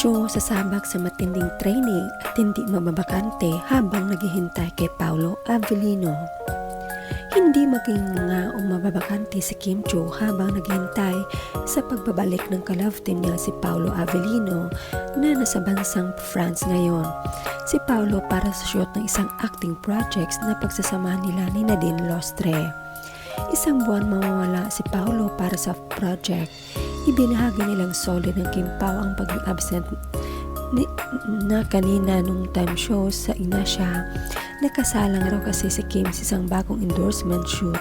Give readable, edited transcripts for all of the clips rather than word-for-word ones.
Cho sasabak sa matinding training at hindi mababakante habang naghihintay kay Paolo Avellino. Hindi maging nga mababakante si Kim Cho habang naghihintay sa pagbabalik ng ka-love team niya si Paolo Avellino na nasa bansang France ngayon. Si Paolo para sa shoot ng isang acting projects na pagsasamahan nila ni Nadine Lostre. Isang buwan mawawala si Paolo para sa project. Ibinahagi nilang solid ng Kim Pao ang paging absent na kanina nung time show sa Inasya. Nakasalang raw kasi si Kim sa isang bagong endorsement shoot.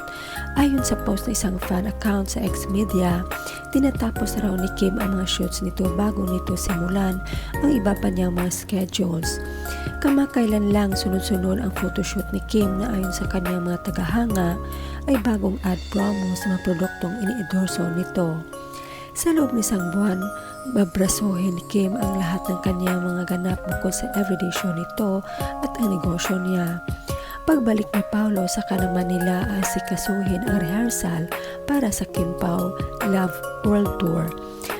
Ayon sa post ng isang fan account sa X-Media, tinatapos raw ni Kim ang mga shoots nito bago nito simulan ang iba pa niyang mga schedules. Kamakailan lang sunod-sunod ang photoshoot ni Kim na ayon sa kanyang mga tagahanga ay bagong ad promo sa mga produktong ini-endorso nito. Sa loob ng isang buwan, babrasuhin ni Kim ang lahat ng kanyang mga ganap bukod sa everyday show nito at ang negosyo niya. Pagbalik ni Paolo, saka naman nila asikasuhin ang rehearsal para sa Kim Pao Love World Tour.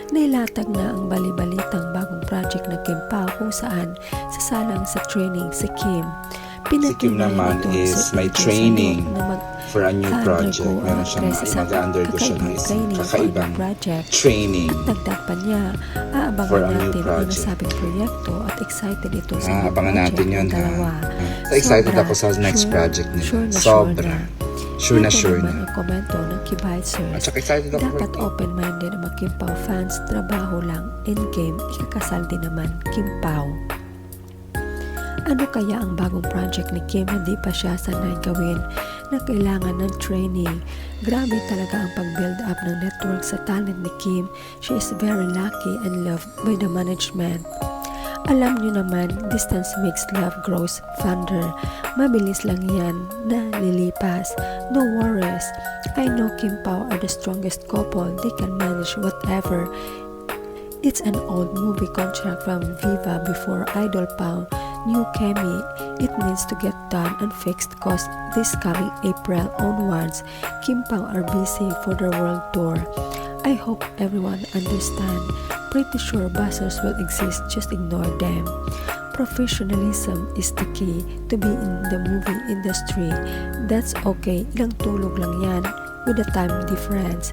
Nailatag na ang bali-balitang bagong project ng Kim Pao kung saan sasalang sa training si Kim. Si Kim naman is may training for a new project. Meron siyang mag-undergo siya ng isang kakaibang training Dagdag pa niya, for aabangan a new natin ang project. nasabing proyekto at excited ito sa new Abangan project natin yun, ng dalawa. So excited Sobra, ako sa next project nila. Sure na Sobra. Sure na Ito sure naman na. ang komento ng At Kibitzers. saka excited ako Dapat for open-minded ang mga Kim Pao fans, trabaho lang, in-game, ikakasal din naman Kim Pao. Ano kaya ang bagong project ni Kim na di pa siya sanay gawin na kailangan ng training? Grabe talaga ang pag-build up ng network sa talent ni Kim. She is very lucky and loved by the management. Alam niyo naman, distance makes love grows fonder. Mabilis lang yan na lilipas. No worries. I know Kim Pao are the strongest couple. They can manage whatever. It's an old movie contract from Viva before Idol Pao knew Kemi. It needs to get done and fixed cause this coming April onwards, Kim Pao are busy for their world tour. I hope everyone understand. Pretty sure buzzers will exist, just ignore them. Professionalism is the key to be in the movie industry. That's okay, ilang tulog lang yan with the time difference.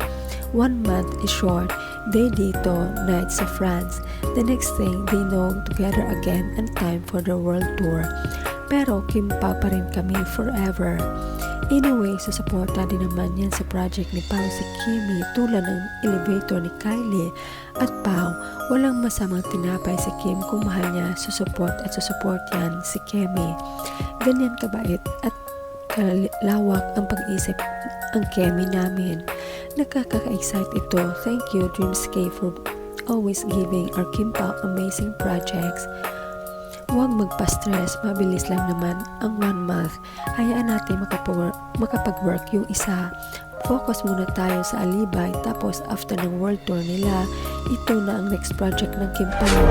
1 month is short. Day dito, night sa France. The next thing they know, together again and time for the world tour. Pero Kim Pao pa rin kami forever. Anyway, susuporta din naman yan sa project ni Pao si Kimi tulad ng elevator ni Kylie at Pao. Walang masamang tinapay si Kim kung mahal niya, susuport at susuport yan si Kemi. Ganyan kabait at kalawak ang pag-isip ang Kemi namin. Nakaka-excite ito. Thank you Dreamscape for always giving our Kim Pao amazing projects. Huwag magpa-stress, mabilis lang naman ang 1 month. Hayaan natin makapag-work yung isa. Focus muna tayo sa Alibay, tapos after ng world tour nila, ito na ang next project ng Kim Pao.